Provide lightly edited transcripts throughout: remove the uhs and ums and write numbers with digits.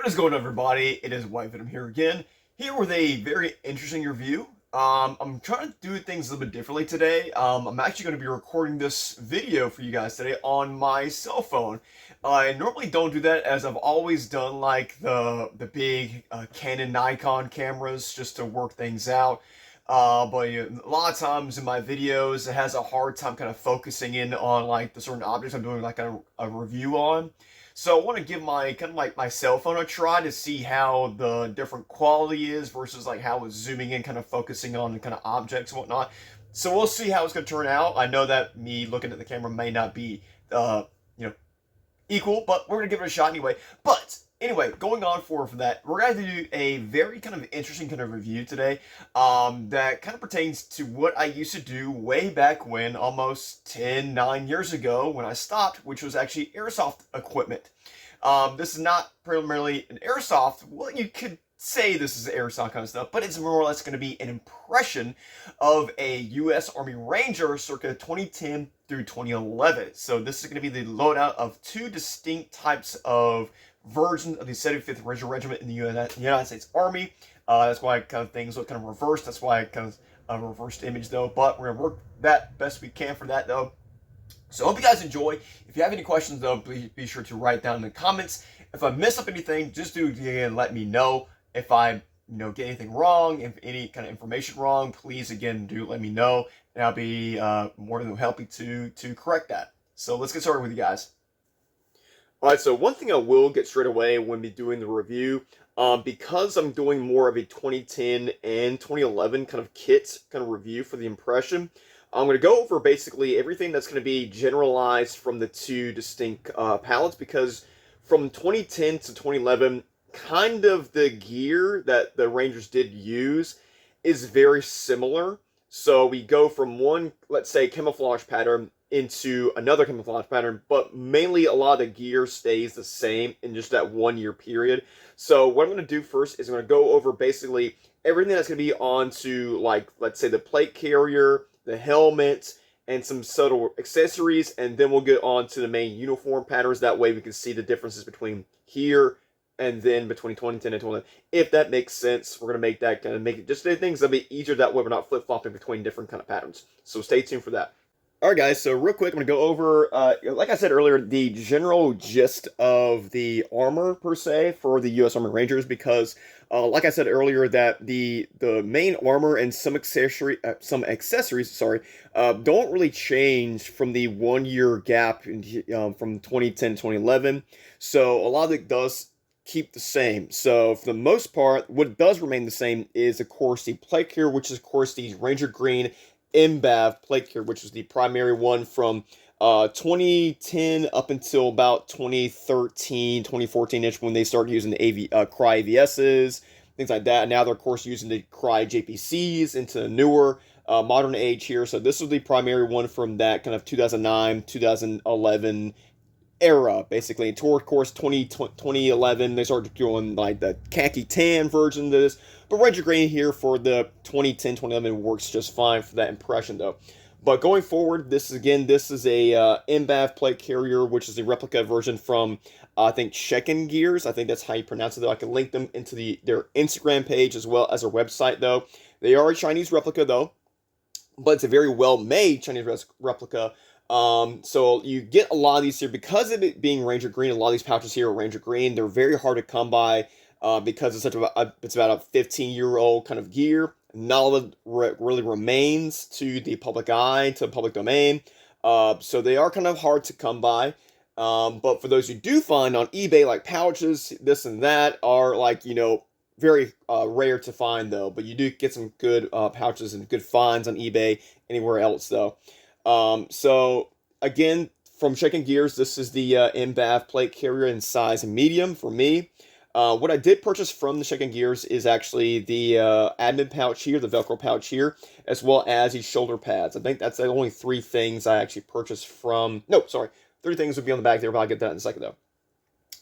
What is going on, everybody? It is White Venom here again, here with a very interesting review. I'm trying to do things a little bit differently today. I'm actually going to be recording this video for you guys today on my cell phone. I normally don't do that, as I've always done like the big Canon Nikon cameras just to work things out. But a lot of times in my videos, it has a hard time kind of focusing in on like the certain objects I'm doing like a review on. So I want to give my kind of like my cell phone a try to see how the different quality is versus like how it's zooming in, kind of focusing on kind of objects and whatnot. So we'll see how it's going to turn out. I know that me looking at the camera may not be, you know, equal, but we're gonna give it a shot anyway. But anyway, going on forward from that, we're gonna do a very kind of interesting kind of review today, that kind of pertains to what I used to do way back when, almost 9 years ago, when I stopped, which was actually airsoft equipment. This is not primarily an airsoft. Well, you could say this is airsoft kind of stuff, but it's more or less going to be an impression of a U.S. Army Ranger circa 2010 through 2011. So this is going to be the loadout of two distinct types of versions of the 75th Ranger Regiment in the United States Army. That's why kind of things look kind of reversed. That's why I kind of reversed image though, but we're going to work that best we can for that though. So I hope you guys enjoy. If you have any questions though, please be sure to write down in the comments. If I mess up anything, just do it again, let me know. If I get anything wrong, if any kind of information wrong, please again do let me know, and I'll be more than happy to correct that. So let's get started with you guys. All right, so one thing I will get straight away when be doing the review, because I'm doing more of a 2010 and 2011 kind of kit kind of review for the impression, I'm going to go over basically everything that's going to be generalized from the two distinct palettes, because from 2010 to 2011, kind of the gear that the Rangers did use is very similar. So we go from one, let's say, camouflage pattern into another camouflage pattern, but mainly a lot of the gear stays the same in just that 1 year period. So what I'm going to do first is I'm going to go over basically everything that's going to be onto, like, let's say the plate carrier, the helmet, and some subtle accessories, and then we'll get on to the main uniform patterns. That way we can see the differences between here and then between 2010 and 2011. If that makes sense, we're going to make that kind of make it just things that'll be easier. That way we're not flip-flopping between different kind of patterns. So stay tuned for that. All right, guys, so real quick, I'm going to go over, like I said earlier, the general gist of the armor, per se, for the U.S. Army Rangers, because, like I said earlier, that the main armor and some accessories, don't really change from the 1 year gap from 2010 to 2011. So a lot of it does keep the same. So for the most part, what does remain the same is, of course, the plate carrier, which is, of course, the Ranger Green MBAV plate carrier, which was the primary one from 2010 up until about 2013, 2014-ish, when they started using the Cry AVSs, things like that. And now they're, of course, using the Cry JPCs into the newer modern age here. So this was the primary one from that kind of 2009, 2011 era, basically. And toward, of course, 2011, they started doing like the khaki tan version of this. But Ranger Green here for the 2010, 2011 works just fine for that impression, though. But going forward, this is a MBAV plate carrier, which is a replica version from, I think, Check-In Gears. I think that's how you pronounce it, though. I can link them into their Instagram page as well as their website, though. They are a Chinese replica, though. But it's a very well-made Chinese replica. So you get a lot of these here because of it being Ranger Green. A lot of these pouches here are Ranger Green. They're very hard to come by because it's it's about a 15-year-old kind of gear. Not all of it really remains to the public eye, to the public domain. So they are kind of hard to come by. But for those you do find on eBay, like pouches, this and that, are like, very rare to find, though. But you do get some good pouches and good finds on eBay anywhere else, though. So again, from Check-In Gears, this is the MBAV plate carrier in size medium for me. What I did purchase from the Check-In Gears is actually the admin pouch here, the Velcro pouch here, as well as the shoulder pads. I think that's the only three things I actually purchased from. No, sorry, three things would be on the back there, but I'll get that in a second though.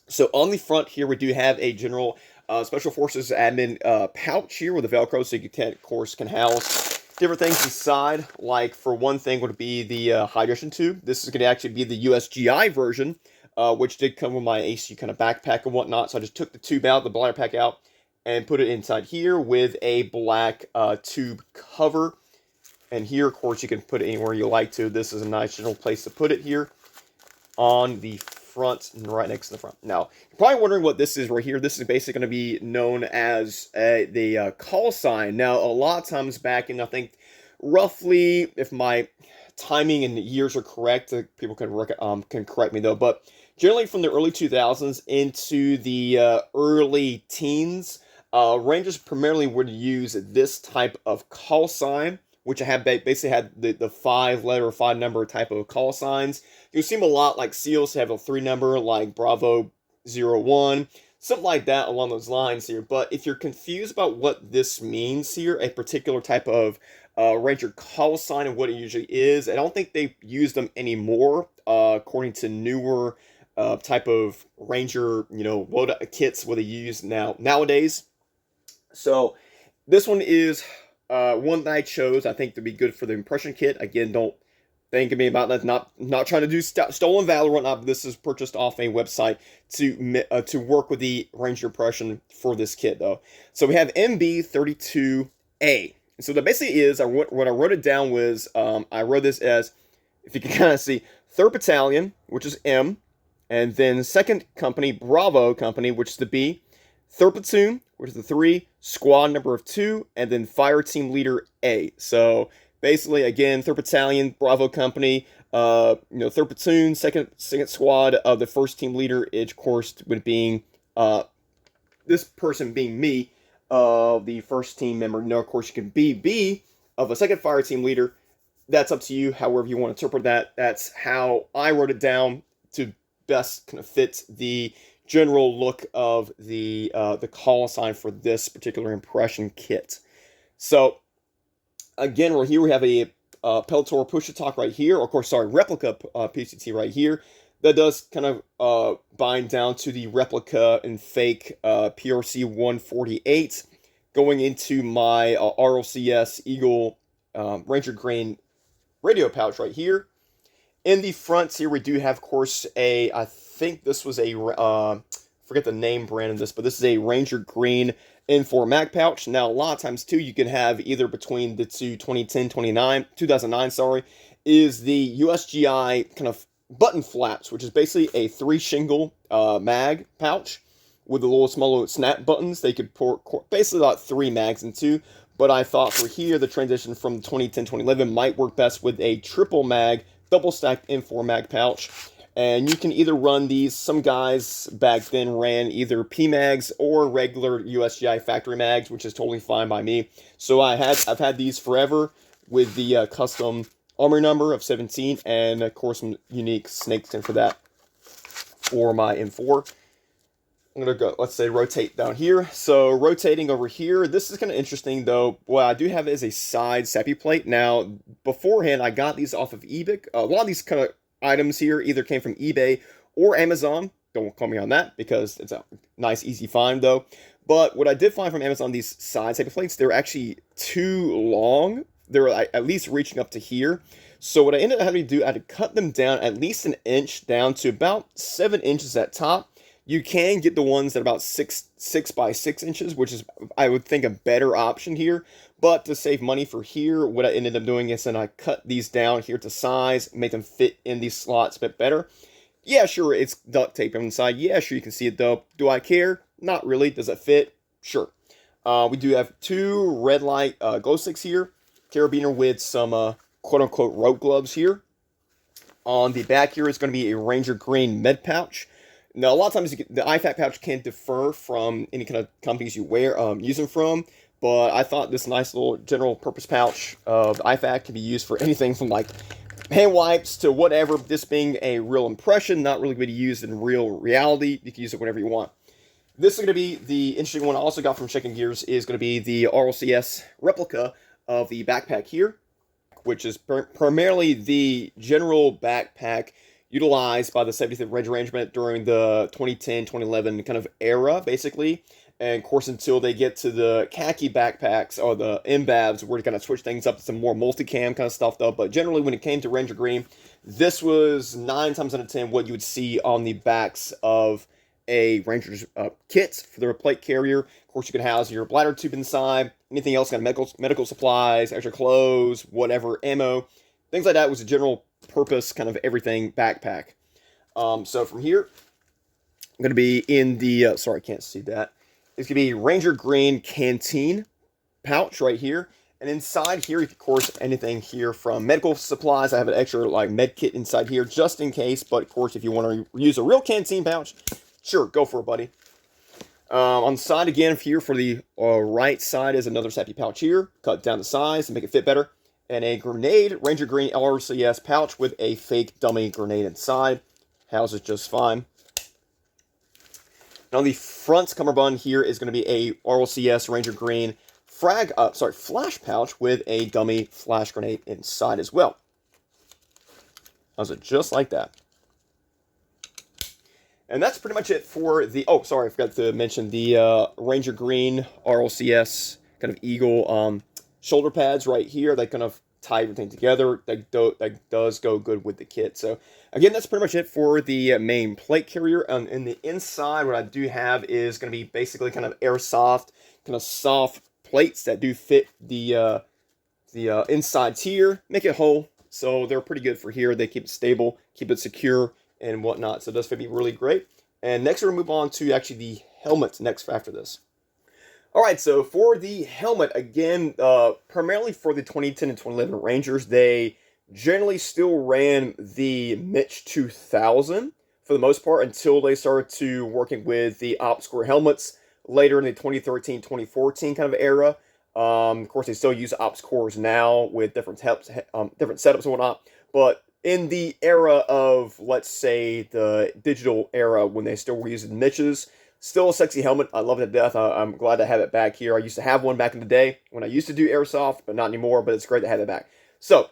So on the front here, we do have a general Special Forces admin pouch here with the Velcro, so you can, of course, can house different things inside. Like, for one thing, would be the hydration tube. This is going to actually be the USGI version which did come with my AC kind of backpack and whatnot. So I just took the tube out, the bladder pack out, and put it inside here with a black tube cover. And here, of course, you can put it anywhere you like to. This is a nice general place to put it here on the front, and right next to the front. Now, you're probably wondering what this is right here. This is basically going to be known as the call sign. Now, a lot of times back in, I think, roughly, if my timing and years are correct, people can correct me though, but generally from the early 2000s into the early teens, Rangers primarily would use this type of call sign, which I have basically had the 5-letter, 5-number type of call signs. You'll see them a lot, like SEALs have a 3-number, like Bravo 01, something like that along those lines here. But if you're confused about what this means here, a particular type of Ranger call sign and what it usually is, I don't think they use them anymore, according to newer type of Ranger, loadout kits what they use nowadays. So this one is one that I chose, I think, to be good for the impression kit. Again, don't think of me about that. Not trying to do stolen valor or whatnot. This is purchased off a website to work with the Ranger impression for this kit, though. So we have MB32A. So that basically is, what I wrote it down was, I wrote this as, if you can kind of see, 3rd Battalion, which is M, and then 2nd Company, Bravo Company, which is the B, 3rd Platoon, which is the 3, squad number of 2, and then fire team leader A. So basically, again, 3rd Battalion, Bravo Company, 3rd Platoon, 2nd Squad of the 1st team leader, of course, would being, this person being me, of the 1st team member. Now, of course, you can be B of a 2nd fire team leader. That's up to you, however you want to interpret that. That's how I wrote it down to best kind of fit the general look of the call sign for this particular impression kit. So again, right here we have a Peltor push-to-talk right here. Of course, sorry, replica PCT right here. That does kind of bind down to the replica and fake PRC 148 going into my RLCS Eagle Ranger Green radio pouch right here. In the front here, we do have, of course, I think this was a, forget the name brand of this, but this is a Ranger Green N4 mag pouch. Now, a lot of times, too, you can have either between the two 2009, sorry, is the USGI kind of button flaps, which is basically a 3-shingle mag pouch with the little small snap buttons. They could pour basically about 3 mags into. But I thought for here, the transition from 2010-2011 might work best with a triple mag, double stacked N4 mag pouch. And you can either run these, some guys back then ran either PMags or regular USGI factory mags, which is totally fine by me. So I've had these forever with the custom armor number of 17, and of course some unique snakeskin for that for my M4. I'm going to go, let's say, rotate down here. So rotating over here, this is kind of interesting though. What I do have is a side SAPI plate. Now, beforehand, I got these off of eBay. A lot of these kind of items here either came from eBay or Amazon. Don't call me on that because it's a nice, easy find though. But what I did find from Amazon, these side SAPI plates, they're actually too long. They're at least reaching up to here. So what I ended up having to do, I had to cut them down at least an inch down to about 7 inches at top. You can get the ones that are about 6 by 6 inches, which is, I would think, a better option here. But to save money for here, what I ended up doing is then I cut these down here to size, make them fit in these slots a bit better. Yeah, sure, it's duct tape on the side. Yeah, sure, you can see it though. Do I care? Not really. Does it fit? Sure. We do have 2 red light glow sticks here. Carabiner with some quote-unquote rope gloves here. On the back here is going to be a Ranger Green med pouch. Now, a lot of times the IFAK pouch can differ from any kind of companies you use them from, but I thought this nice little general purpose pouch of IFAK can be used for anything from like hand wipes to whatever. This being a real impression, not really going to be used in real reality. You can use it whenever you want. This is going to be the interesting one I also got from Shaking Gears, is going to be the RLCS replica of the backpack here, which is primarily the general backpack utilized by the 75th Ranger Regiment during the 2010-2011 kind of era, basically. And of course, until they get to the khaki backpacks or the MBAVs, we're going to switch things up to some more multicam kind of stuff, though. But generally, when it came to Ranger Green, this was 9 times out of 10 what you would see on the backs of a Ranger's kit for their plate carrier. Of course, you can house your bladder tube inside, anything else, kind of medical supplies, extra clothes, whatever, ammo, things like that. Was a general purpose kind of everything backpack. So from here, I'm going to be in the, sorry, I can't see that. It's going to be Ranger Green Canteen pouch right here. And inside here, of course, anything here from medical supplies. I have an extra like med kit inside here just in case. But of course, if you want to use a real canteen pouch, sure, go for it, buddy. On the side again here for the right side is another Sappy pouch here. Cut down the size to make it fit better. And a grenade, Ranger Green LRCS pouch with a fake dummy grenade inside. Houses just fine. And on the front cummerbund here is going to be a RLCS Ranger Green flash pouch with a dummy flash grenade inside as well. How's it just like that? And that's pretty much it for the, oh, sorry, I forgot to mention the Ranger Green RLCS kind of Eagle shoulder pads right here. They kind of tie everything together. That does go good with the kit. So again, that's pretty much it for the main plate carrier. In the inside, what I do have is going to be basically kind of airsoft, kind of soft plates that do fit the insides here, make it whole. So they're pretty good for here. They keep it stable, keep it secure, and whatnot. So it does fit me really great. And next we're going to move on to actually the helmet next after this. Alright, so for the helmet, again, primarily for the 2010 and 2011 Rangers, they generally still ran the Mitch 2000 for the most part until they started to working with the OpsCore helmets later in the 2013-2014 kind of era. Of course, they still use OpsCores now with different setups and whatnot, but in the era of, let's say, the digital era when they still were using Mitches, still a sexy helmet. I love it to death. I'm glad to have it back here. I used to have one back in the day when I used to do airsoft, but not anymore, but it's great to have it back. So,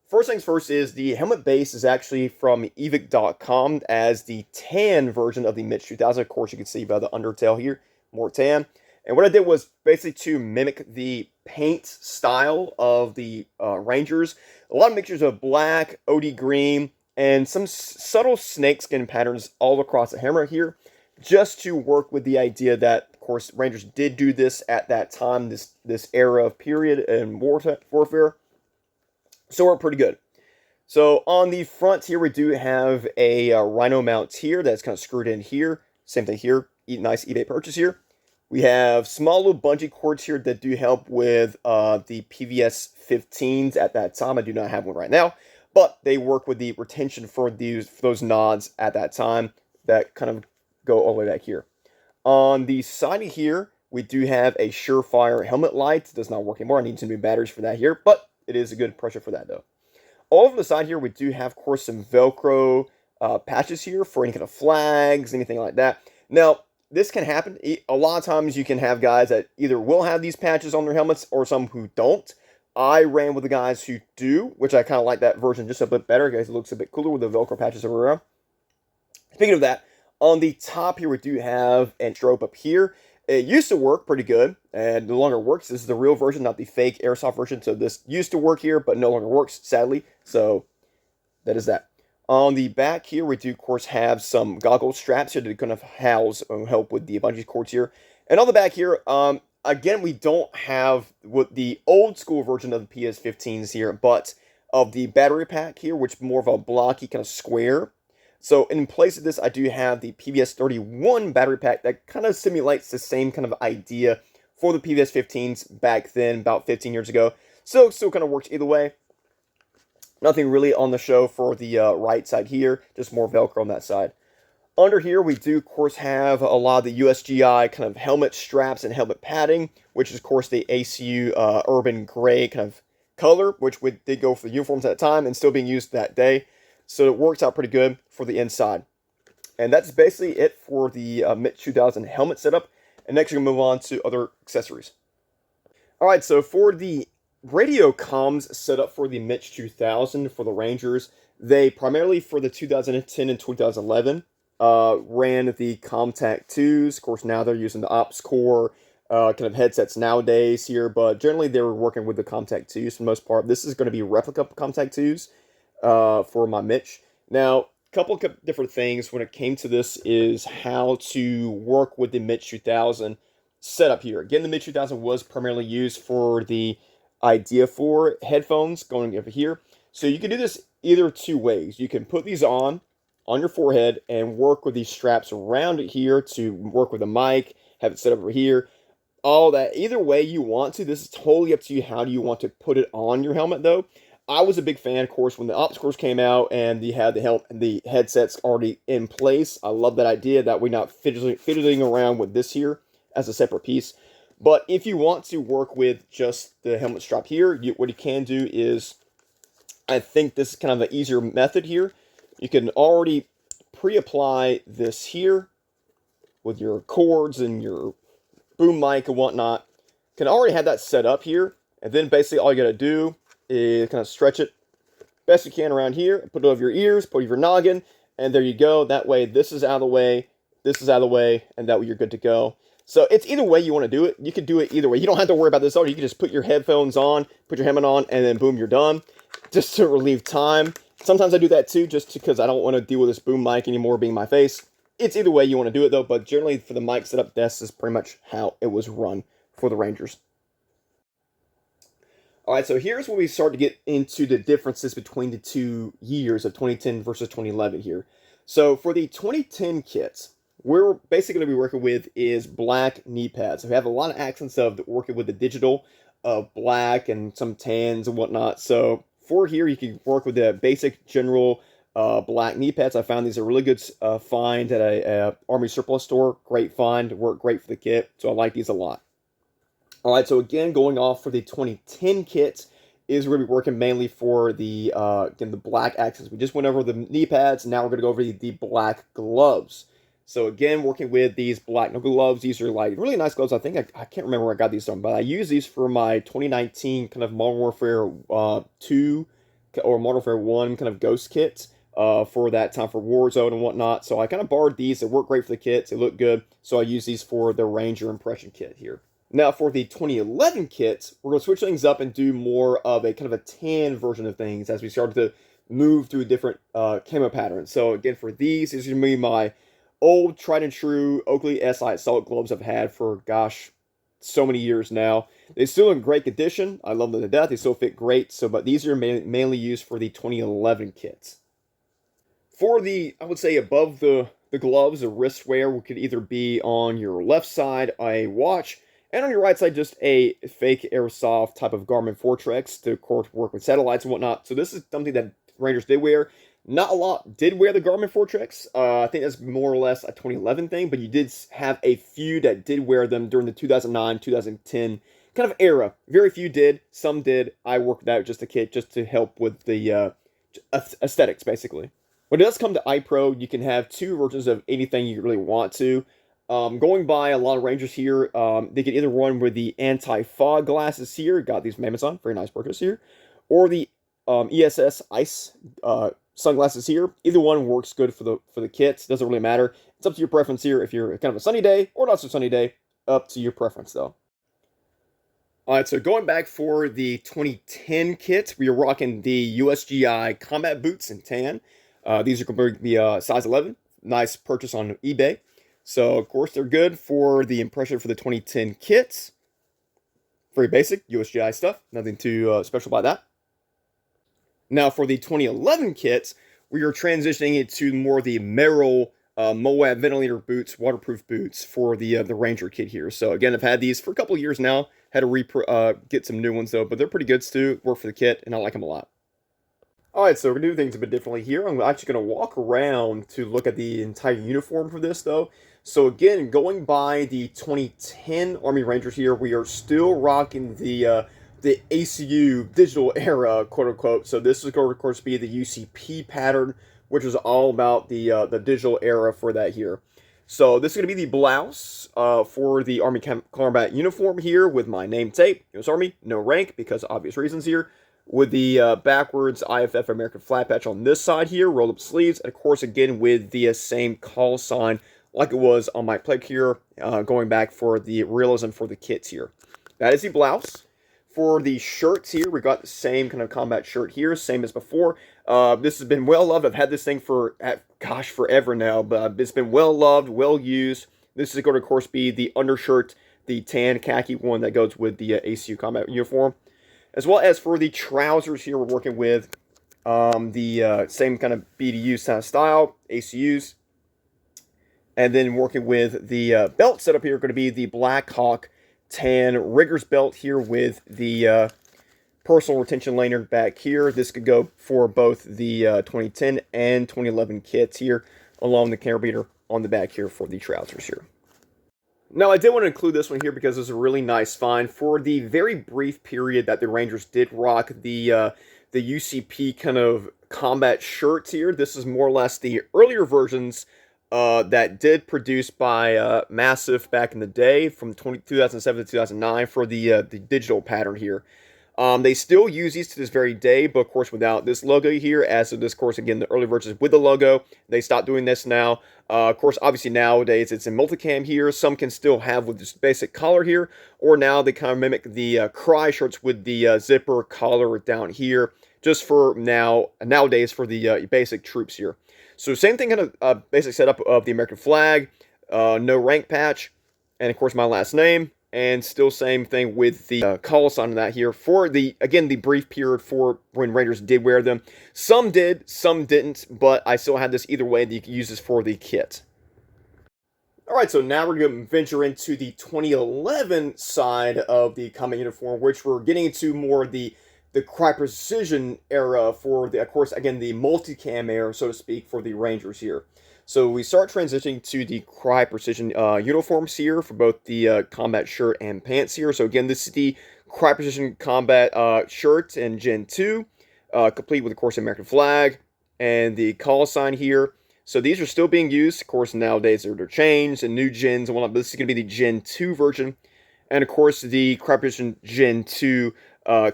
first things first is the helmet base is actually from evic.com as the tan version of the Mitch 2000. Of course, you can see by the undertail here, more tan. And what I did was basically to mimic the paint style of the Rangers. A lot of mixtures of black, OD green, and some subtle snakeskin patterns all across the hammer here, just to work with the idea that, of course, Rangers did do this at that time, this era of period in warfare. So we're pretty good. So on the front here, we do have a Rhino mount here that's kind of screwed in here. Same thing here. Nice eBay purchase here. We have small little bungee cords here that do help with the PVS 15s at that time. I do not have one right now, but they work with the retention for those nods at that time that kind of go all the way back here. On the side of here, we do have a Surefire helmet light. It does not work anymore. I need some new batteries for that here, but it is a good pressure for that though. All over the side here, we do have, of course, some Velcro patches here for any kind of flags, anything like that. Now, this can happen. A lot of times you can have guys that either will have these patches on their helmets or some who don't. I ran with the guys who do, which I kind of like that version just a bit better because it looks a bit cooler with the Velcro patches around. Speaking of that, on the top here we do have a strobe up here. It used to work pretty good and no longer works. This is the real version, not the fake airsoft version. So this used to work here, but no longer works, sadly. So that is that. On the back here, we do, of course, have some goggle straps here to kind of house help with the bungee cords here. And on the back here, again, we don't have what the old school version of the PS15s here, but of the battery pack here, which is more of a blocky kind of square. So in place of this, I do have the PVS 31 battery pack that kind of simulates the same kind of idea for the PVS 15s back then, about 15 years ago. So it still kind of works either way. Nothing really on the show for the right side here, just more Velcro on that side. Under here, we do, of course, have a lot of the USGI kind of helmet straps and helmet padding, which is, of course, the ACU urban gray kind of color, which did go for the uniforms at the time and still being used that day. So it works out pretty good for the inside. And that's basically it for the Mitch 2000 helmet setup. And next, we're going to move on to other accessories. All right, so for the radio comms set up for the Mitch 2000 for the Rangers, they primarily for the 2010 and 2011 ran the Comtac 2s. Of course, now they're using the Ops Core kind of headsets nowadays here, but generally they were working with the Comtac 2s for the most part. This is going to be replica Comtac 2s for my Mitch. Now, a couple of different things when it came to this is how to work with the Mitch 2000 setup here. Again, the Mitch 2000 was primarily used for the Idea 4 headphones going over here. So you can do this either two ways. You can put these on your forehead and work with these straps around it here to work with the mic, have it set up over here, all that. Either way you want to. This is totally up to you. How do you want to put it on your helmet, though? I was a big fan, of course, when the Ops Cores came out and you had the headsets already in place. I love that idea that we're not fidgeting around with this here as a separate piece. But if you want to work with just the helmet strap here, what you can do is, I think this is kind of an easier method here. You can already pre-apply this here with your cords and your boom mic and whatnot. Can already have that set up here, and then basically all you gotta do is kind of stretch it best you can around here, put it over your ears, put it over your noggin, and there you go. That way this is out of the way, this is out of the way, and that way you're good to go. So it's either way you want to do it. You can do it either way. You don't have to worry about this. You can just put your headphones on, put your helmet on, and then boom, you're done. Just to relieve time. Sometimes I do that too, just because I don't want to deal with this boom mic anymore being my face. It's either way you want to do it though, but generally for the mic setup, this is pretty much how it was run for the Rangers. Alright, so here's where we start to get into the differences between the 2 years of 2010 versus 2011 here. So for the 2010 kits, we're basically going to be working with is black knee pads. So we have a lot of accents of working with the digital black and some tans and whatnot. So for here, you can work with the basic general black knee pads. I found these a really good find at a Army surplus store. Great find, work great for the kit. So I like these a lot. All right, so again, going off for the 2010 kits is we're going to be working mainly for the again the black accents. We just went over the knee pads. Now we're going to go over the black gloves. So again, working with these black knuckle gloves. These are like really nice gloves. I think I can't remember where I got these from, but I use these for my 2019 kind of Modern Warfare 2 or Modern Warfare 1 kind of ghost kits for that time for Warzone and whatnot. So I kind of borrowed these. They work great for the kits. They look good. So I use these for the Ranger impression kit here. Now for the 2011 kits, we're going to switch things up and do more of a kind of a tan version of things as we started to move through different camo patterns. So again, for these is going to be my old tried and true Oakley SI Assault gloves I've had for, gosh, so many years now. They're still in great condition. I love them to death. They still fit great. So, but these are mainly used for the 2011 kits. For the, I would say above the gloves, the wrist wear could either be on your left side, a watch, and on your right side, just a fake airsoft type of Garmin Fortrex to, of course, work with satellites and whatnot. So this is something that Rangers did wear. Not a lot did wear the Garmin Fortrex. I think that's more or less a 2011 thing, but you did have a few that did wear them during the 2009, 2010 kind of era. Very few did. Some did. I worked out just a kit just to help with the aesthetics, basically. When it does come to iPro, you can have two versions of anything you really want to. Going by a lot of Rangers here, they can either run with the anti-fog glasses here. Got these from Amazon. Very nice purchase here. Or the ESS Ice sunglasses here. Either one works good for the kits. Doesn't really matter. It's up to your preference here. If you're kind of a sunny day or not so sunny day, up to your preference though. Alright, so going back for the 2010 kit, we are rocking the USGI combat boots in tan. These are going to be size 11. Nice purchase on eBay. So, of course, they're good for the impression for the 2010 kits. Very basic, USGI stuff. Nothing too special about that. Now, for the 2011 kits, we are transitioning it to more of the Merrell Moab ventilator boots, waterproof boots for the Ranger kit here. So, again, I've had these for a couple of years now. Had to get some new ones, though, but they're pretty good, too. Work for the kit, and I like them a lot. Alright, so we're going to do things a bit differently here. I'm actually going to walk around to look at the entire uniform for this, though. So again, going by the 2010 Army Rangers here, we are still rocking the ACU digital era, quote-unquote. So this is going to, of course, be the UCP pattern, which is all about the digital era for that here. So this is going to be the blouse for the Army combat uniform here with my name tape. U.S. Army, no rank, because of obvious reasons here. with the backwards IFF American flat patch on this side here, rolled up sleeves, and of course again with the same call sign like it was on my plate here, going back for the realism for the kits here. That is the blouse. For the shirts here, we got the same kind of combat shirt here, same as before. This has been well loved. I've had this thing for, gosh, forever now, but it's been well loved, well used. This is going to, of course, be the undershirt, the tan khaki one that goes with the ACU combat uniform. As well as for the trousers here, we're working with the same kind of BDU kind of style, ACUs. And then working with the belt setup here, going to be the Black Hawk tan Riggers belt here with the personal retention lanyard back here. This could go for both the 2010 and 2011 kits here, along the carabiner on the back here for the trousers here. Now, I did want to include this one here because it's a really nice find. For the very brief period that the Rangers did rock the UCP kind of combat shirts here, this is more or less the earlier versions that did produce by Massive back in the day from 2007 to 2009 for the digital pattern here. They still use these to this very day, but of course without this logo here, as of this course, again, the early versions with the logo, they stopped doing this now. Of course, obviously nowadays it's in multicam here. Some can still have with this basic collar here, or now they kind of mimic the Cry shirts with the zipper collar down here, just for nowadays for the basic troops here. So same thing, kind of basic setup of the American flag, no rank patch, and of course my last name. And still same thing with the call sign on that here for the, again, the brief period for when Rangers did wear them. Some did, some didn't, but I still had this either way that you can use this for the kit. Alright, so now we're going to venture into the 2011 side of the combat uniform, which we're getting into more the Cry Precision era for the, of course, again, the multicam era, so to speak, for the Rangers here. So we start transitioning to the Cry Precision uniforms here for both the combat shirt and pants here. So again, this is the Cry Precision combat shirt in Gen 2, complete with, of course, American flag and the call sign here. So these are still being used. Of course, nowadays they're changed and new gens and whatnot, but this is going to be the Gen 2 version. And of course, the Cry Precision Gen 2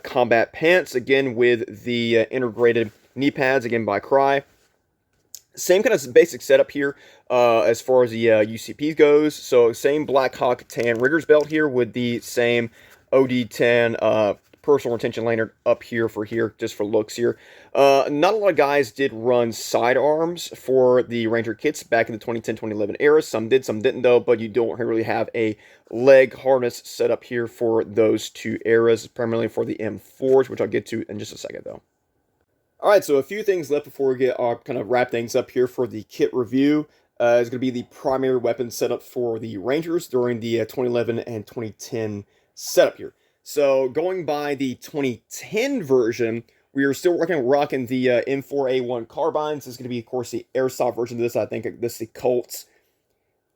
combat pants, again with the integrated knee pads, again by Cry. Same kind of basic setup here as far as the UCP goes. So same Black Hawk tan Riggers belt here with the same OD10 personal retention lanyard up here, just for looks here. Not a lot of guys did run sidearms for the Ranger kits back in the 2010-2011 era. Some did, some didn't though, but you don't really have a leg harness set up here for those two eras, primarily for the M4s, which I'll get to in just a second though. Alright, so a few things left before we get our kind of wrap things up here for the kit review. It's going to be the primary weapon setup for the Rangers during the 2011 and 2010 setup here. So going by the 2010 version, we are still rocking the M4A1 carbines. This is going to be, of course, the airsoft version of this. I think this is the Colts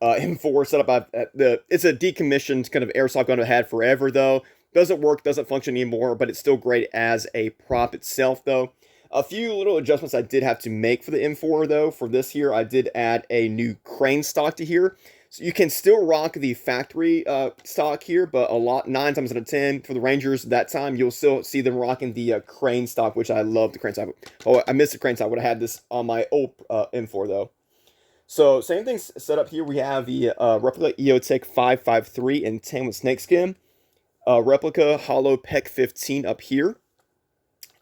M4 setup. It's a decommissioned kind of airsoft gun I had forever, though. Doesn't work, doesn't function anymore, but it's still great as a prop itself, though. A few little adjustments I did have to make for the M4, though. For this here, I did add a new crane stock to here. So you can still rock the factory stock here, but 9 times out of 10 for the Rangers that time, you'll still see them rocking the crane stock, which I love the crane stock. Oh, I missed the crane stock. I would have had this on my old M4, though. So same thing set up here. We have the replica EOTech 553 in tan with snakeskin. Replica hollow PEC 15 up here.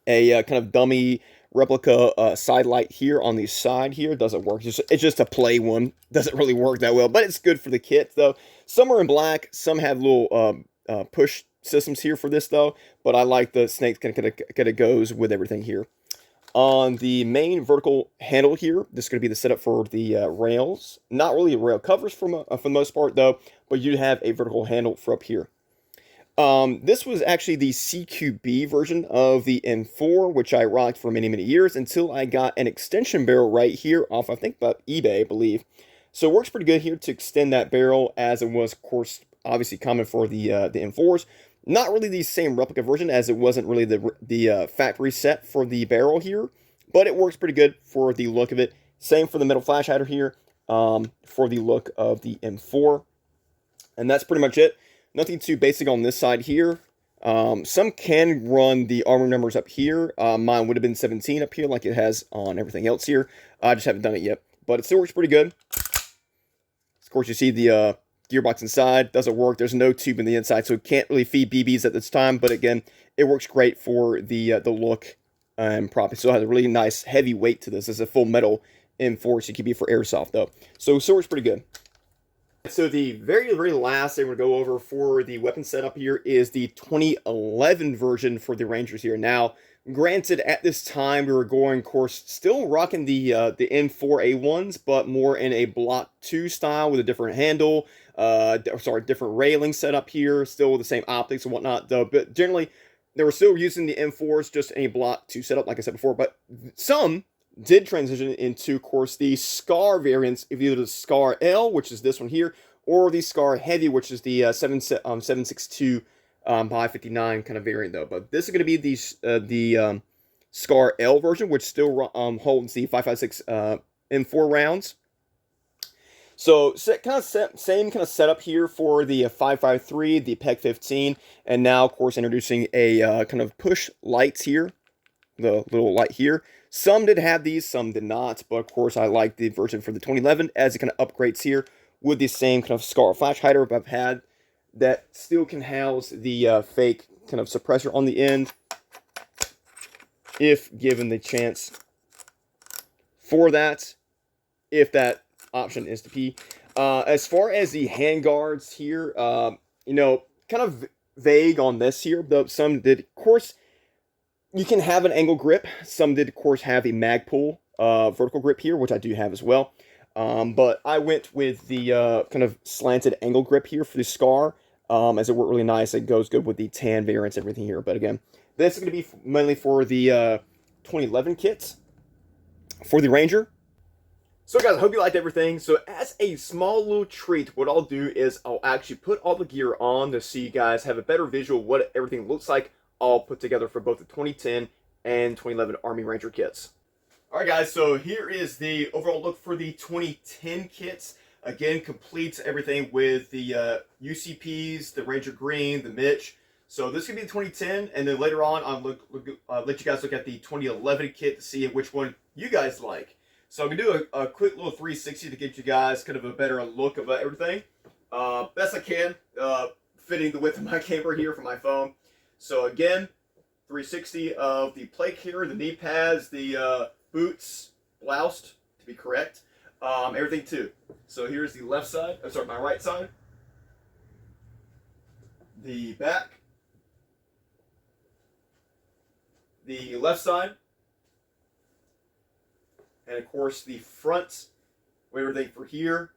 A kind of dummy replica side light here on the side here. Doesn't work. It's just a play one. Doesn't really work that well, but it's good for the kit, though. Some are in black. Some have little push systems here for this, though. But I like the snake kind of goes with everything here. On the main vertical handle here, this is going to be the setup for the rails. Not really rail covers for the most part, though, but you have a vertical handle for up here. This was actually the CQB version of the M4, which I rocked for many, many years until I got an extension barrel right here off, I think, about eBay, I believe. So it works pretty good here to extend that barrel, as it was, of course, obviously common for the M4s. Not really the same replica version, as it wasn't really the factory set for the barrel here, but it works pretty good for the look of it. Same for the metal flash hider here for the look of the M4. And that's pretty much it. Nothing too basic on this side here. Some can run the armor numbers up here. Mine would have been 17 up here like it has on everything else here. I just haven't done it yet, but it still works pretty good. Of course, you see the gearbox inside. Doesn't work. There's no tube in the inside, so it can't really feed BBs at this time. But again, it works great for the look and prop. It still has a really nice heavy weight to this. It's a full metal M4 CQB for airsoft, though. So it still works pretty good. So the very last thing we're going to go over for the weapon setup here is the 2011 version for the Rangers here. Now, granted, at this time we were going, of course, still rocking the M4A1s, but more in a Block 2 style with a different handle, different railing setup here, still with the same optics and whatnot, though. But generally, they were still using the M4s, just in a Block 2 setup, like I said before. But some did transition into, of course, the SCAR variants of either the SCAR L, which is this one here, or the SCAR Heavy, which is the 762 by 59 kind of variant, though. But this is going to be the SCAR L version, which still holds the 5.56 M4 rounds. So same kind of setup here for the 5.53, the PEG 15, and now, of course, introducing a kind of push lights here, the little light here. Some did have these, some did not, but of course I like the version for the 2011 as it kind of upgrades here with the same kind of SCAR flash hider I've had that still can house the fake kind of suppressor on the end if given the chance for that, if that option is to be. As far as the handguards here, you know, kind of vague on this here, though some did, of course, you can have an angle grip. Some did, of course, have a mag pull vertical grip here, which I do have as well. But I went with the kind of slanted angle grip here for the SCAR, as it worked really nice. It goes good with the tan variants, everything here. But again, this is going to be mainly for the 2011 kits for the Ranger. So guys, I hope you liked everything. So as a small little treat, what I'll do is I'll actually put all the gear on to so you guys have a better visual of what everything looks like all put together for both the 2010 and 2011 Army Ranger kits. Alright guys, so here is the overall look for the 2010 kits. Again, completes everything with the UCPs, the Ranger Green, the Mitch. So this could be the 2010, and then later on I'll let you guys look at the 2011 kit to see which one you guys like. So I'm going to do a quick little 360 to get you guys kind of a better look of everything. Best I can, fitting the width of my camera here for my phone. So again, 360 of the plate here, the knee pads, the boots, bloused to be correct, everything too. So here's the left side, my right side, the back, the left side, and of course the front, everything for here.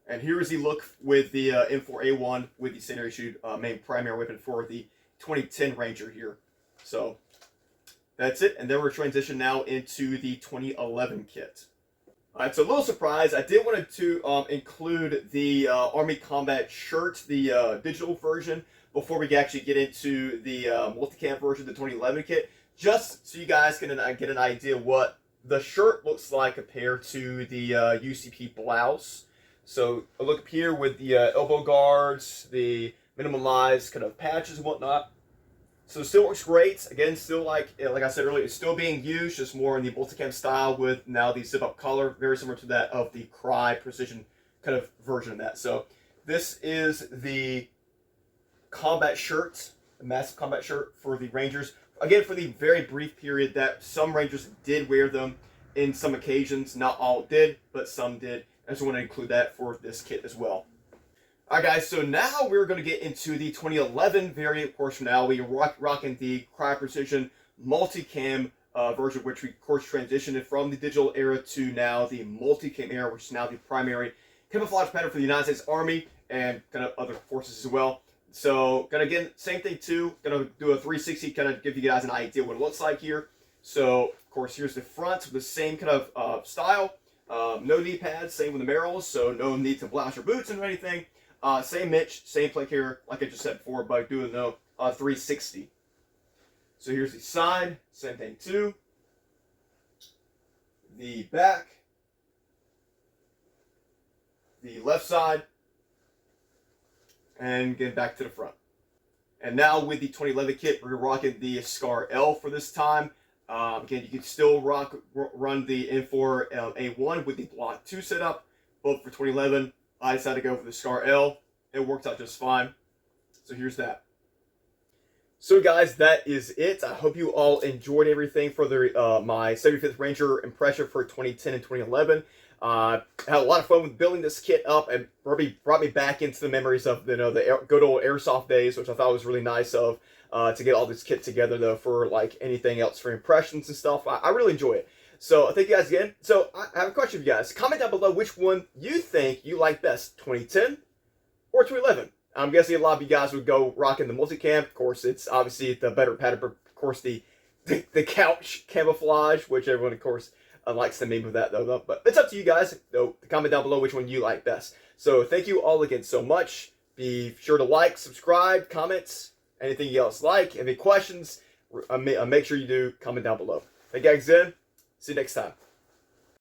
And here's the look with the M4A1 with the secondary shoot main primary weapon for the 2010 Ranger here. So that's it, and then we're transitioning now into the 2011 kit. Alright, so a little surprise, I did want to include the Army Combat shirt, the digital version, before we actually get into the multicam version, the 2011 kit, just so you guys can get an idea what the shirt looks like compared to the UCP blouse. So a look up here with the elbow guards, the minimalized kind of patches and whatnot. So it still works great. Again, still like I said earlier, it's still being used, just more in the multicam style with now the zip-up collar, very similar to that of the Cry Precision kind of version of that. So this is the combat shirt, the massive combat shirt for the Rangers. Again, for the very brief period that some Rangers did wear them in some occasions. Not all did, but some did. I just want to include that for this kit as well. Alright guys, so now we're going to get into the 2011 variant. Of course, now we are rocking the Cry Precision multicam version, which we of course transitioned from the digital era to now the multicam era, which is now the primary camouflage pattern for the United States Army and kind of other forces as well. So, gonna again, same thing too, gonna do a 360, kind of give you guys an idea what it looks like here. So, of course, here's the front with the same kind of style. No knee pads, same with the barrels, so no need to blouse your boots or anything. Same Mitch, same plate here, like I just said before, but doing the 360. So here's the side, same thing too. The back, the left side, and get back to the front. And now with the 2011 kit, we're rocking the Scar L for this time. Again, you can still run the N4 A1 with the Block 2 setup, but for 2011, I decided to go for the Scar L. It works out just fine. So here's that. So guys, that is it. I hope you all enjoyed everything for the my 75th Ranger impression for 2010 and 2011. I had a lot of fun with building this kit up, and brought me back into the memories of the good old airsoft days, which I thought was really nice of to get all this kit together though for like anything else for impressions and stuff. I really enjoy it. So thank you guys again. So I have a question for you guys. Comment down below which one you think you like best, 2010 or 2011. I'm guessing a lot of you guys would go rocking the multicam. Of course, it's obviously the better pattern. Of course, the couch camouflage, which everyone, of course, likes the meme of that, though. But it's up to you guys. So comment down below which one you like best. So thank you all again so much. Be sure to like, subscribe, comments, anything you else like. Any questions, make sure you do comment down below. Thank you guys again. See you next time.